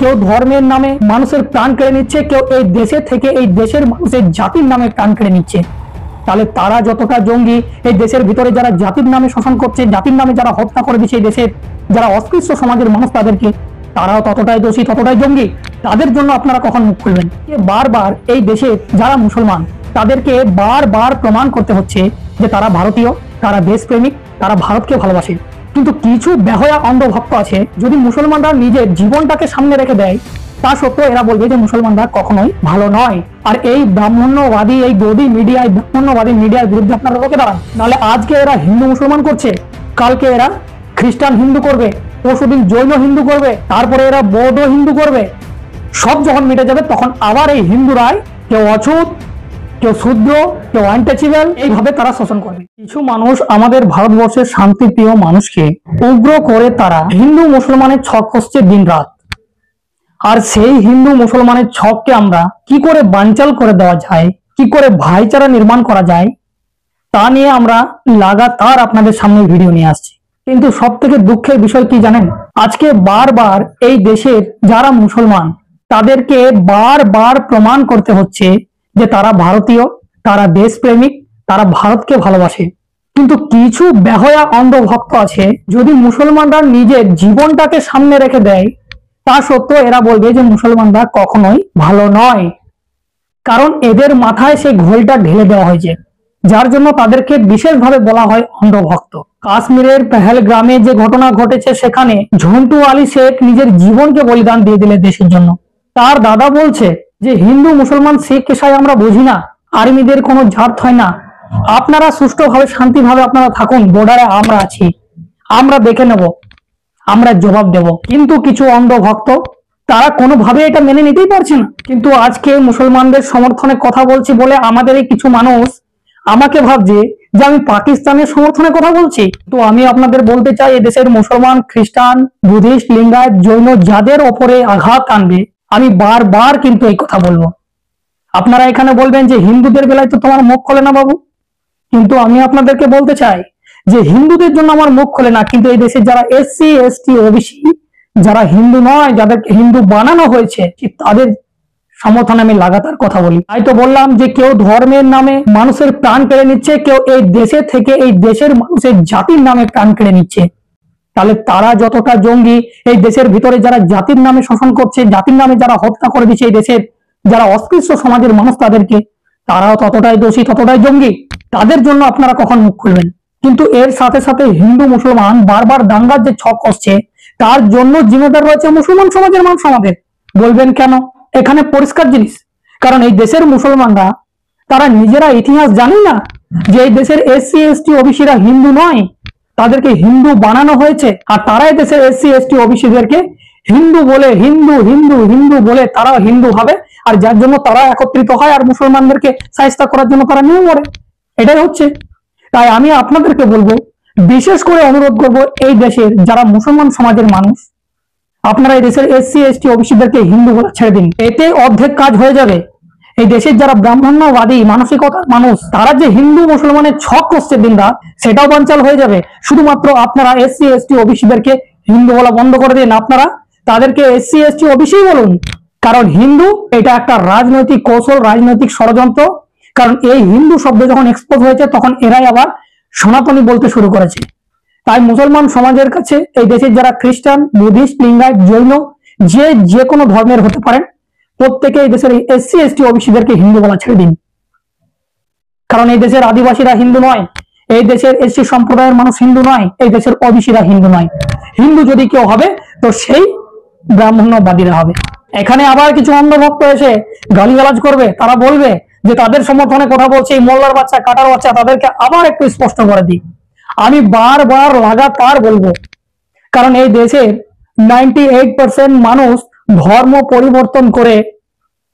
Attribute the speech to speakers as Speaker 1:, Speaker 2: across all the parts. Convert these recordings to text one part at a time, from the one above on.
Speaker 1: কেউ ধর্মের নামে মানুষের প্রাণ কেড়ে নিচ্ছে, কেউ এই দেশে থেকে এই দেশের মানুষের জাতির নামে প্রাণ কেড়ে নিচ্ছে। তাহলে তারা যতটা জঙ্গি, এই দেশের ভিতরে যারা জাতির নামে শোষণ করছে, জাতির নামে যারা হত্যা করে দিচ্ছে, এই দেশের যারা অস্পৃশ্য সমাজের মানুষ তাদেরকে, তারাও ততটাই দোষী, ততটাই জঙ্গি। তাদের জন্য আপনারা কখন মুখ খুলবেন? বারবার এই দেশে যারা মুসলমান তাদেরকে বারবার প্রমাণ করতে হচ্ছে যে তারা ভারতীয়, তারা দেশপ্রেমিক, তারা ভারতকে ভালোবাসে। কিন্তু কিছু বেহয়া অন্ধভক্ত আছে, যদি মুসলমানরা নিজের জীবনটাকে সামনে রেখে দেয় তা সত্ত্বেও এরা বলবে যে মুসলমানরা কখনোই ভালো নয়। আর এই ব্রাহ্মণ্যবাদী, এই গদি মিডিয়ায় ব্রাহ্মণ্যবাদী মিডিয়ার বিরুদ্ধে আপনারা রোকে দাঁড়ান। নাহলে আজকে এরা হিন্দু মুসলমান করছে, কালকে এরা খ্রিস্টান হিন্দু করবে, পরশুদিন জৈন হিন্দু করবে, তারপরে এরা বৌদ্ধ হিন্দু করবে। সব যখন মিটে যাবে তখন আবার এই হিন্দুরাই কেউ অছুত, কেউ শূদ্র, কেউ আনটাচেবল, এইভাবে তারা শোষণ করবে। কিছু মানুষ আমাদের ভারতবর্ষের শান্তিপ্রিয় মানুষকে উগ্র করে তারা হিন্দু মুসলমানের ছক কষছে দিন রাত। আর সেই হিন্দু মুসলমানের ছককে আমরা কি করে বানচাল করে দেওয়া যায়, কি করে ভাইচারা নির্মাণ করা যায়, তা নিয়ে আমরা লাগাতার আপনাদের সামনে ভিডিও নিয়ে আসছি। কিন্তু সব থেকে দুঃখের বিষয় কি জানেন? আজকে বারবার এই দেশের যারা মুসলমান তাদেরকে বারবার প্রমাণ করতে হচ্ছে যে তারা ভারতীয়, তারা দেশপ্রেমিক, তারা ভারতকে ভালোবাসে। কিন্তু কিছু বেহয়া অন্ধভক্ত আছে, যদি মুসলমানরা নিজের জীবনটাকে সামনে রেখে দেয় তা সত্ত্বেও এরা বলবে যে মুসলমানরা কখনোই ভালো নয়। কারণ এদের মাথায় সেই ঘোলটা ঢেলে দেওয়া হয়েছে, যার জন্য তাদেরকে বিশেষভাবে বলা হয় অন্ধভক্ত। কাশ্মীরের পেহেলগ্রামে যে ঘটনা ঘটেছে, সেখানে ঝন্টু আলী শেখ নিজের জীবনকে বলিদান দিয়ে দিলেন দেশের জন্য। তার দাদা বলছে যে হিন্দু মুসলমান শিখ ইসাই আমরা বুঝি না, আর্মিদের কোনো ঝাড় হয় না, আপনারা সুষ্ঠুভাবে শান্তিভাবে আপনারা থাকুন, বর্ডারে আমরা আছি, আমরা দেখে নেব, আমরা জবাব দেব। কিন্তু কিছু অন্ধভক্ত তারা কোনোভাবে এটা মেনে নিতেই পারছে না। কিন্তু আজকে মুসলমানদের সমর্থনে কথা বলছি বলে আমাদের এই কিছু মানুষ আমাকে ভাবছে যে আমি পাকিস্তানের সমর্থনে কথা বলছি। তো আমি আপনাদের বলতে চাই, এদেশের মুসলমান, খ্রিস্টান, বুদ্ধিস্ট, লিঙ্গায়ত, জৈন যাদের ওপরে আঘাত আনবে, আমি বারবার কিন্তু এই কথা বলবো। আপনারা এখানে বলবেন যে হিন্দুদের বেলায় তো তোমার মুখ খোলে না বাবু, কিন্তু আমি আপনাদেরকে বলতে চাই যে হিন্দুদের জন্য আমার মুখ খোলে না, কিন্তু এই দেশের যারা এসসি, এসটি, ওবিসি, যারা হিন্দু নয়, যাদেরকে হিন্দু বানানো হয়েছে, তাদের সমর্থনে আমি লাগাতার কথা বলি। তাই তো বললাম যে কেউ ধর্মের নামে মানুষের প্রাণ কেড়ে নিচ্ছে, কেউ এই দেশে থেকে এই দেশের মানুষের জাতির নামে প্রাণ কেড়ে নিচ্ছে। তাহলে তারা যতটা জঙ্গি, এই দেশের ভিতরে যারা জাতির নামে শোষণ করছে, জাতির নামে যারা হত্যা করে দিচ্ছে, এই দেশের যারা অস্পৃশ্য সমাজের মানুষ তাদেরকে, তারাও ততটাই দোষী, ততটাই জঙ্গি। তাদের জন্য আপনারা কখন মুখ খুলবেন? কিন্তু এর সাথে সাথে হিন্দু মুসলমান বারবার দাঙ্গার যে ছক কষছে, তার জন্য জিম্মেদার রয়েছে মুসলমান সমাজের মানুষ। আমাদের বলবেন কেন? এখানে পরিষ্কার জিনিস, কারণ এই দেশের মুসলমানরা তারা নিজেরা ইতিহাস জানে না যে এই দেশের এসসি, এসটি, ওবিসিরা হিন্দু নয়, তাদেরকে হিন্দু বানানো হয়েছে। আর তারাই দেশের এসসি, এসটি, ওবিসিদেরকে হিন্দু বলে, হিন্দু হিন্দু হিন্দু বলে তারাও হিন্দু হবে, আর যার জন্য তারা একত্রিত হয় আর মুসলমানদেরকে শায়েস্তা করার জন্য তারা নিয়ে পড়ে। এটাই হচ্ছে। তাই আমি আপনাদেরকে বলবো, বিশেষ করে অনুরোধ করব, এই দেশের যারা মুসলমান সমাজের মানুষ, আপনারা এই দেশের এসসি, এসটি, ওবিসিদেরকে হিন্দু বলে ছেড়ে দিন, এতে অর্ধেক কাজ হয়ে যাবে। এই দেশের যারা ব্রাহ্মণ্যবাদী মানসিকতার মানুষ, তারা যে হিন্দু মুসলমানের ছক করছে দিন রাত, সেটাও বানচাল হয়ে যাবে। শুধুমাত্র আপনারা এসসি, এসটি, ওবিসিদেরকে হিন্দু বলা বন্ধ করে দিন, আপনারা তাদেরকে এসসি, এসটি, ওবিসি বলুন। কারণ হিন্দু এটা একটা রাজনৈতিক কৌশল, রাজনৈতিক ষড়যন্ত্র। কারণ এই হিন্দু শব্দ যখন এক্সপোজ হয়েছে, তখন এরাই আবার সনাতনী বলতে শুরু করেছে। তাই মুসলমান সমাজের কাছে এই দেশের যারা খ্রিস্টান, বুদ্ধিস্ট, লিঙ্গায়ত, জৈন, যে কোনো ধর্মের হতে পারেন, প্রত্যেকে এই দেশের এসসি, এসটি, ওবিসিদেরকে হিন্দু বলা ছেড়ে দিন। কারণ এই দেশের আদিবাসীরা হিন্দু নয়, এই দেশের এসসি সম্প্রদায়ের মানুষ হিন্দু নয়, এই দেশের ওবিসিরা হিন্দু নয়। হিন্দু যদি কেউ হবে তো সেই ব্রাহ্মণ্যবাদীরা হবে। এখানে আবার কিছু অন্ধভক্ত এসে গালিগালাজ করবে, তারা বলবে যে তাদের সমর্থনে কথা বলছে, এই মোল্লার বাচ্চা, কাটার বাচ্চা, তাদেরকে আবার একটু স্পষ্ট করে দিই। আমি বারবার লাগাতার বলবো, কারণ এই দেশের 98% মানুষ ধর্ম পরিবর্তন করে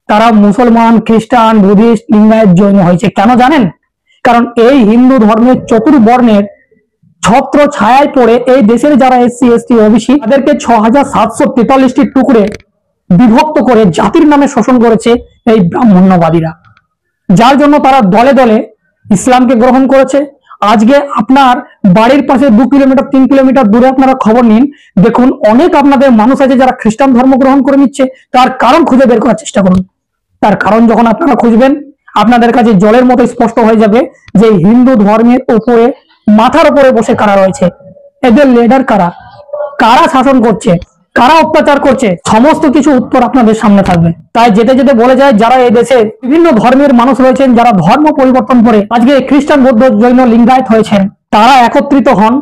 Speaker 1: তারা মুসলমান, খ্রিস্টান, বুদ্ধিস্ট, লিঙ্গায়ত, জৈন হয়েছে। কেন জানেন? কারণ এই হিন্দু ধর্মের চতুর্বর্ণের ছত্র ছায়ায় পড়ে এই দেশের যারা এসসি, এসটি, ওবিসি, তাদেরকে 6743টি টুকরে বিভক্ত করে জাতির নামে শোষণ করেছে এই ব্রাহ্মণ্যবাদীরা, যার জন্য তারা দলে দলে ইসলামকে গ্রহণ করেছে, আজকে আপনার বাড়ির পাশে 2 কিলোমিটার 3 কিলোমিটার দূরে আপনারা খবর নিন, দেখুন অনেক আপনাদের মানুষ আছে যারা খ্রিস্টান ধর্ম গ্রহণ করে নিচ্ছে। তার কারণ খুঁজে বের করার চেষ্টা করুন। তার কারণ যখন আপনারা খুঁজবেন, আপনাদের কাছে জলের মতো স্পষ্ট হয়ে যাবে যে হিন্দু ধর্মের উপরে, মাথার উপরে বসে কারা রয়েছে, এদের লিডার কারা, কারা শাসন করছে, কারা অত্যাচার করছে, সমস্ত কিছু উত্তর আপনাদের সামনে থাকবে। তাই যেতে যেতে বলে যায়, যারা এই দেশে বিভিন্ন ধর্মের মানুষ রয়েছেন, যারা ধর্ম পরিবর্তন করে আজকে খ্রিস্টান, বৌদ্ধ, জৈন, লিঙ্গায়ত হয়েছেন, তারা একত্রিত হন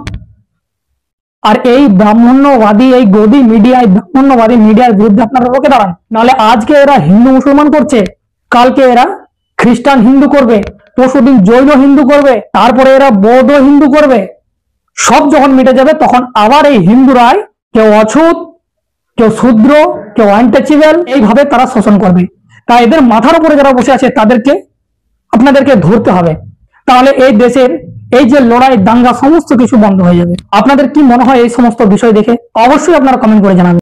Speaker 1: আর এই ব্রাহ্মণ্যবাদী, এই গদি মিডিয়া, এই ব্রাহ্মণ্যবাদী মিডিয়ার বিরুদ্ধে আপনারা রুখে দাঁড়ান। নাহলে আজকে এরা হিন্দু মুসলমান করছে, কালকে এরা খ্রিস্টান হিন্দু করবে, পরশুদিন জৈন হিন্দু করবে, তারপরে এরা বৌদ্ধ হিন্দু করবে। সব যখন মিটে যাবে তখন আবার এই হিন্দুরাই কেউ অছুত, কেউ শূদ্র, কেউ আনটাচেবল, এইভাবে তারা শোষণ করবে। তাই এদের মাথার উপরে যারা বসে আছে তাদেরকে আপনাদেরকে ধরতে হবে। তাহলে এই দেশের এই যে লড়াই, দাঙ্গা, সমস্ত কিছু বন্ধ হয়ে যাবে। আপনাদের কি মনে হয় এই সমস্ত বিষয় দেখে? অবশ্যই আপনারা কমেন্ট করে জানাবেন।